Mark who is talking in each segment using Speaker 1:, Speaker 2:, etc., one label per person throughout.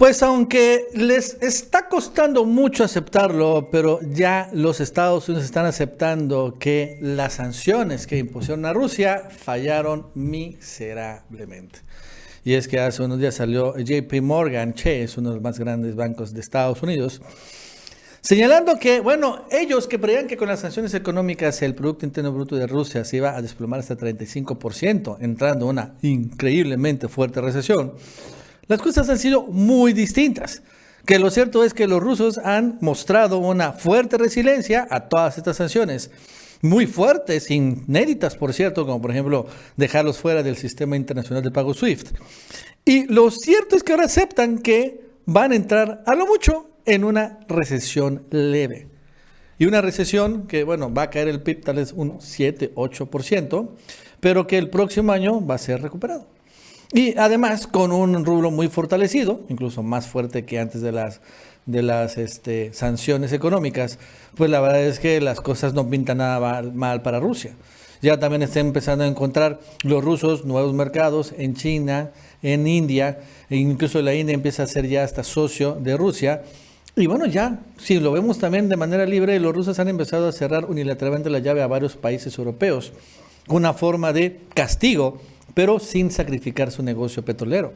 Speaker 1: Pues aunque les está costando mucho aceptarlo, pero ya los Estados Unidos están aceptando que las sanciones que impusieron a Rusia fallaron miserablemente. Y es que hace unos días salió JP Morgan Chase, uno de los más grandes bancos de Estados Unidos, señalando que, bueno, ellos que creían que con las sanciones económicas el Producto Interno Bruto de Rusia se iba a desplomar hasta 35%, entrando en una increíblemente fuerte recesión. Las cosas han sido muy distintas. Que lo cierto es que los rusos han mostrado una fuerte resiliencia a todas estas sanciones. Muy fuertes, inéditas, por cierto, como por ejemplo dejarlos fuera del sistema internacional de pago SWIFT. Y lo cierto es que ahora aceptan que van a entrar a lo mucho en una recesión leve. Y una recesión que, bueno, va a caer el PIB tal vez un 7-8%, pero que el próximo año va a ser recuperado. Y además con un rublo muy fortalecido, incluso más fuerte que antes de las sanciones económicas, pues la verdad es que las cosas no pintan nada mal para Rusia. Ya también están empezando a encontrar los rusos nuevos mercados en China, en India, e incluso la India empieza a ser ya hasta socio de Rusia. Y bueno, ya, si lo vemos también de manera libre, los rusos han empezado a cerrar unilateralmente la llave a varios países europeos, una forma de castigo, pero sin sacrificar su negocio petrolero.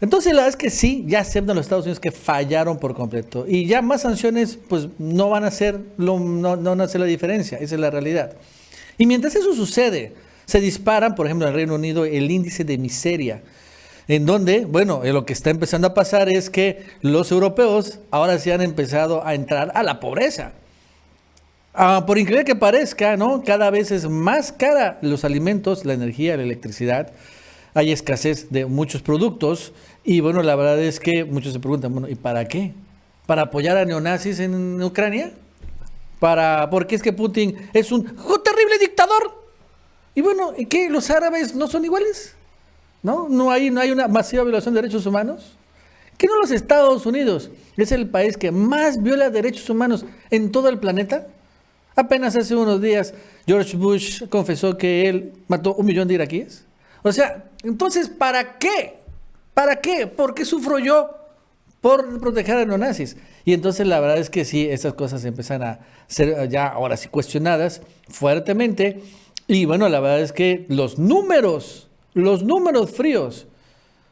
Speaker 1: Entonces la verdad es que sí, ya aceptan los Estados Unidos que fallaron por completo. Y ya más sanciones pues no van a hacer, no van a hacer la diferencia, esa es la realidad. Y mientras eso sucede, se disparan, por ejemplo, en el Reino Unido, el índice de miseria, en donde, bueno, lo que está empezando a pasar es que los europeos ahora sí han empezado a entrar a la pobreza. Por increíble que parezca, ¿no? Cada vez es más cara los alimentos, la energía, la electricidad. Hay escasez de muchos productos. Y bueno, la verdad es que muchos se preguntan, bueno, ¿y para qué? ¿Para apoyar a neonazis en Ucrania? ¿Por qué es que Putin es un terrible dictador? Y bueno, ¿y qué? ¿Los árabes no son iguales? ¿No? ¿No hay una masiva violación de derechos humanos? ¿Qué no los Estados Unidos es el país que más viola derechos humanos en todo el planeta? Apenas hace unos días George Bush confesó que él mató 1 millón de iraquíes. O sea, entonces, ¿para qué? ¿Para qué? ¿Por qué sufro yo por proteger a neonazis? Y entonces la verdad es que sí, estas cosas empiezan a ser ya ahora sí cuestionadas fuertemente. Y bueno, la verdad es que los números fríos,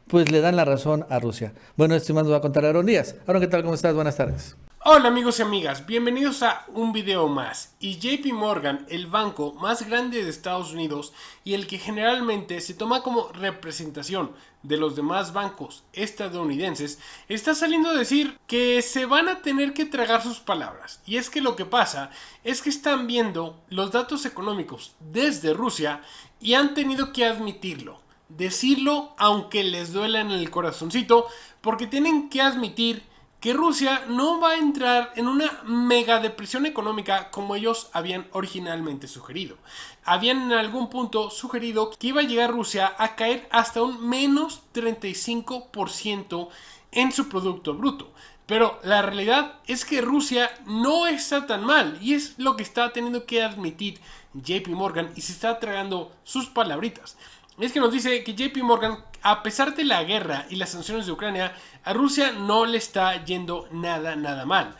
Speaker 1: pues le dan la razón a Rusia. Bueno, esto más nos va a contar Aaron Díaz. Aaron, ¿qué tal? ¿Cómo estás? Buenas tardes.
Speaker 2: Hola amigos y amigas, bienvenidos a un video más. Y JP Morgan, el banco más grande de Estados Unidos y el que generalmente se toma como representación de los demás bancos estadounidenses, está saliendo a decir que se van a tener que tragar sus palabras. Y es que lo que pasa es que están viendo los datos económicos desde Rusia y han tenido que admitirlo. Decirlo aunque les duela en el corazoncito, porque tienen que admitir que Rusia no va a entrar en una mega depresión económica como ellos habían originalmente sugerido. Habían en algún punto sugerido que iba a llegar Rusia a caer hasta un menos 35% en su Producto Bruto. Pero la realidad es que Rusia no está tan mal y es lo que está teniendo que admitir JP Morgan y se está tragando sus palabritas. Es que nos dice que JP Morgan, a pesar de la guerra y las sanciones de Ucrania, a Rusia no le está yendo nada mal.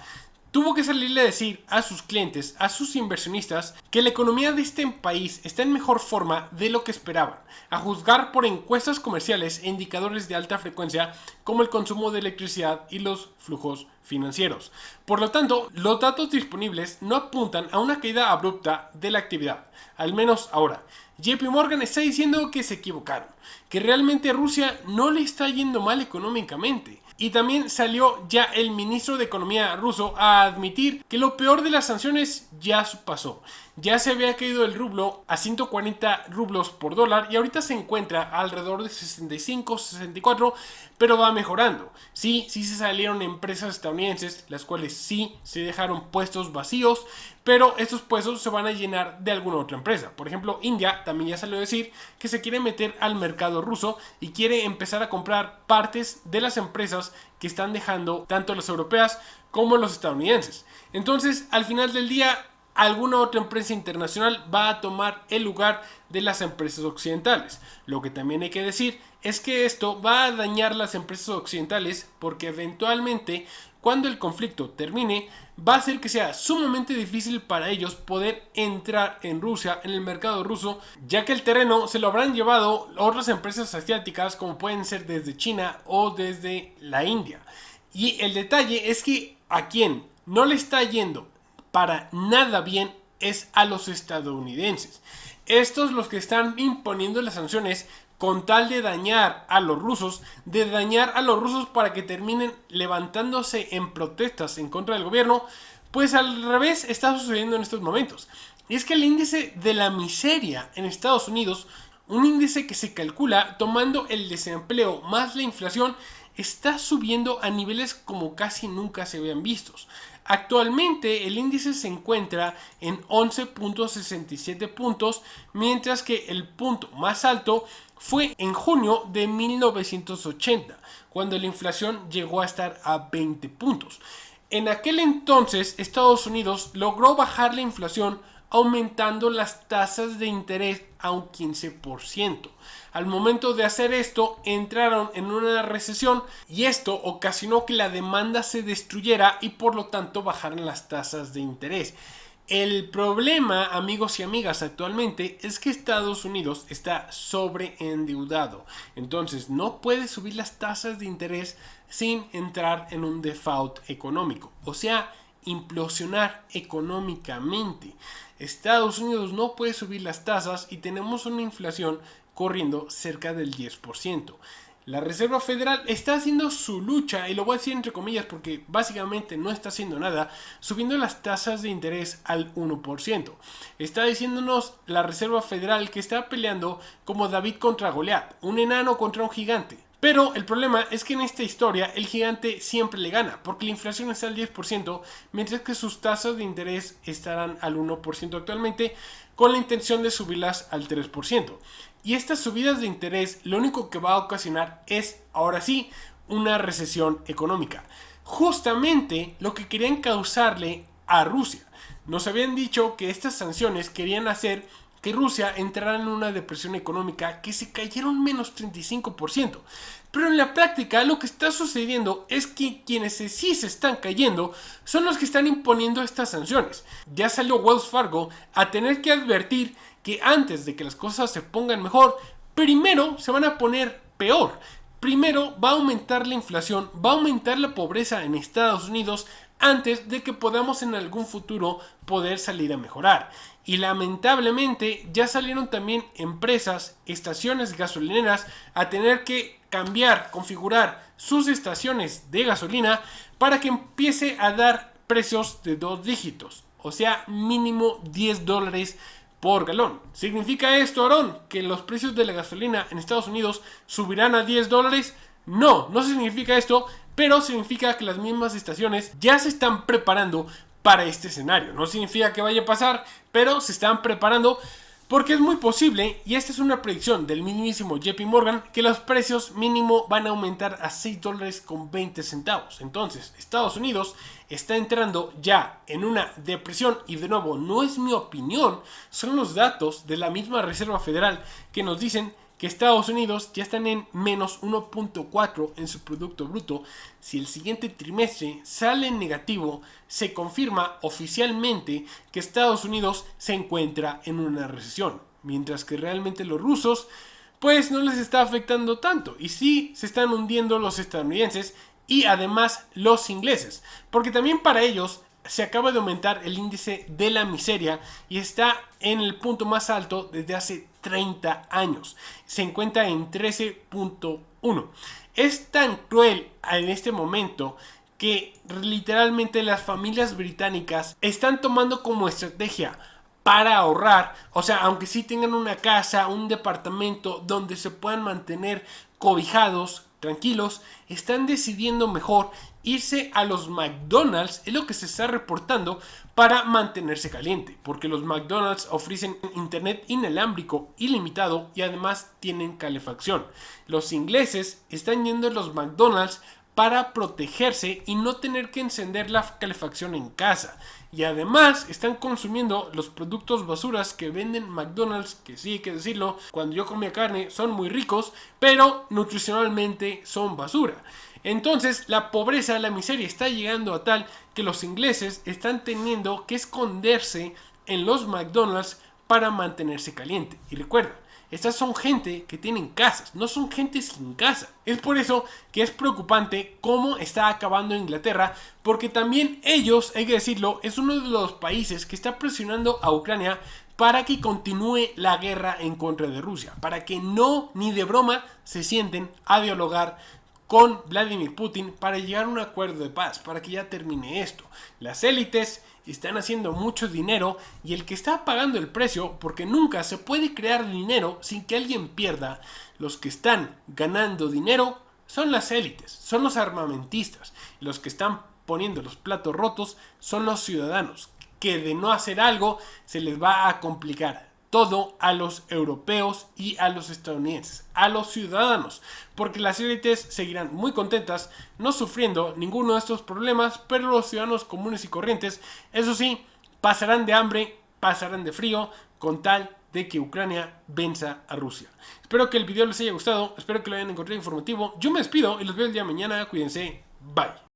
Speaker 2: Tuvo que salirle a decir a sus clientes, a sus inversionistas, que la economía de este país está en mejor forma de lo que esperaban, a juzgar por encuestas comerciales e indicadores de alta frecuencia como el consumo de electricidad y los flujos financieros. Por lo tanto, los datos disponibles no apuntan a una caída abrupta de la actividad, al menos ahora. JP Morgan está diciendo que se equivocaron, que realmente a Rusia no le está yendo mal económicamente. Y también salió ya el ministro de Economía ruso a admitir que lo peor de las sanciones ya pasó. Ya se había caído el rublo a 140 rublos por dólar y ahorita se encuentra alrededor de 65, 64, pero va mejorando. Sí se salieron empresas estadounidenses, las cuales sí se dejaron puestos vacíos, pero estos puestos se van a llenar de alguna otra empresa. Por ejemplo, India también ya salió a decir que se quiere meter al mercado ruso y quiere empezar a comprar partes de las empresas que están dejando tanto las europeas como los estadounidenses. Entonces, al final del día, alguna otra empresa internacional va a tomar el lugar de las empresas occidentales. Lo que también hay que decir es que esto va a dañar las empresas occidentales porque eventualmente, cuando el conflicto termine, va a hacer que sea sumamente difícil para ellos poder entrar en Rusia, en el mercado ruso, ya que el terreno se lo habrán llevado otras empresas asiáticas como pueden ser desde China o desde la India. Y el detalle es que a quien no le está yendo para nada bien es a los estadounidenses. Estos los que están imponiendo las sanciones con tal de dañar a los rusos, para que terminen levantándose en protestas en contra del gobierno, pues al revés está sucediendo en estos momentos. Y es que el índice de la miseria en Estados Unidos, un índice que se calcula tomando el desempleo más la inflación, está subiendo a niveles como casi nunca se habían vistos. Actualmente el índice se encuentra en 11.67 puntos, mientras que el punto más alto fue en junio de 1980, cuando la inflación llegó a estar a 20 puntos. En aquel entonces, Estados Unidos logró bajar la inflación aumentando las tasas de interés a un 15%. Al momento de hacer esto, entraron en una recesión y esto ocasionó que la demanda se destruyera y por lo tanto bajaran las tasas de interés. El problema, amigos y amigas, actualmente es que Estados Unidos está sobreendeudado. Entonces no puede subir las tasas de interés sin entrar en un default económico. O sea, implosionar económicamente. Estados Unidos no puede subir las tasas y tenemos una inflación corriendo cerca del 10%. La Reserva Federal está haciendo su lucha, y lo voy a decir entre comillas porque básicamente no está haciendo nada, subiendo las tasas de interés al 1%. Está diciéndonos la Reserva Federal que está peleando como David contra Goliat, un enano contra un gigante. Pero el problema es que en esta historia el gigante siempre le gana, porque la inflación está al 10%, mientras que sus tasas de interés estarán al 1% actualmente, con la intención de subirlas al 3%. Y estas subidas de interés lo único que va a ocasionar es, ahora sí, una recesión económica. Justamente lo que querían causarle a Rusia. Nos habían dicho que estas sanciones querían hacer que Rusia entrara en una depresión económica, que se cayeron menos 35%. Pero en la práctica lo que está sucediendo es que quienes sí se están cayendo son los que están imponiendo estas sanciones. Ya salió Wells Fargo a tener que advertir que antes de que las cosas se pongan mejor, primero se van a poner peor. Primero va a aumentar la inflación, va a aumentar la pobreza en Estados Unidos antes de que podamos en algún futuro poder salir a mejorar. Y lamentablemente ya salieron también empresas, estaciones gasolineras a tener que cambiar, configurar sus estaciones de gasolina para que empiece a dar precios de 2 dígitos, o sea, mínimo $10 por galón. ¿Significa esto, Aarón, que los precios de la gasolina en Estados Unidos subirán a $10? No, no significa esto, pero significa que las mismas estaciones ya se están preparando para este escenario. No significa que vaya a pasar, pero se están preparando porque es muy posible, y esta es una predicción del mismísimo JP Morgan, que los precios mínimo van a aumentar a $6.20. Entonces, Estados Unidos está entrando ya en una depresión, y de nuevo, no es mi opinión, son los datos de la misma Reserva Federal que nos dicen que Estados Unidos ya están en menos 1.4 en su Producto Bruto. Si el siguiente trimestre sale en negativo, se confirma oficialmente que Estados Unidos se encuentra en una recesión, mientras que realmente los rusos pues no les está afectando tanto, y sí se están hundiendo los estadounidenses y además los ingleses, porque también para ellos se acaba de aumentar el índice de la miseria y está en el punto más alto desde hace 30 años. Se encuentra en 13.1. Es tan cruel en este momento que literalmente las familias británicas están tomando como estrategia para ahorrar, o sea, aunque sí tengan una casa, un departamento donde se puedan mantener cobijados, tranquilos, están decidiendo mejor irse a los McDonald's, es lo que se está reportando, para mantenerse caliente, porque los McDonald's ofrecen internet inalámbrico ilimitado y además tienen calefacción. Los ingleses están yendo a los McDonald's para protegerse y no tener que encender la calefacción en casa. Y además están consumiendo los productos basuras que venden McDonald's, que sí hay que decirlo, cuando yo comía carne son muy ricos, pero nutricionalmente son basura. Entonces la pobreza, la miseria está llegando a tal que los ingleses están teniendo que esconderse en los McDonald's para mantenerse caliente. Y recuerda, estas son gente que tienen casas, no son gente sin casa. Es por eso que es preocupante cómo está acabando Inglaterra, porque también ellos, hay que decirlo, es uno de los países que está presionando a Ucrania para que continúe la guerra en contra de Rusia, para que no, ni de broma, se sienten a dialogar con Vladimir Putin para llegar a un acuerdo de paz, para que ya termine esto. Las élites están haciendo mucho dinero y el que está pagando el precio, porque nunca se puede crear dinero sin que alguien pierda, los que están ganando dinero son las élites, son los armamentistas. Los que están poniendo los platos rotos son los ciudadanos, que de no hacer algo se les va a complicar todo a los europeos y a los estadounidenses, a los ciudadanos, porque las élites seguirán muy contentas, no sufriendo ninguno de estos problemas, pero los ciudadanos comunes y corrientes, eso sí, pasarán de hambre, pasarán de frío, con tal de que Ucrania venza a Rusia. Espero que el video les haya gustado, espero que lo hayan encontrado informativo. Yo me despido y los veo el día de mañana, cuídense, bye.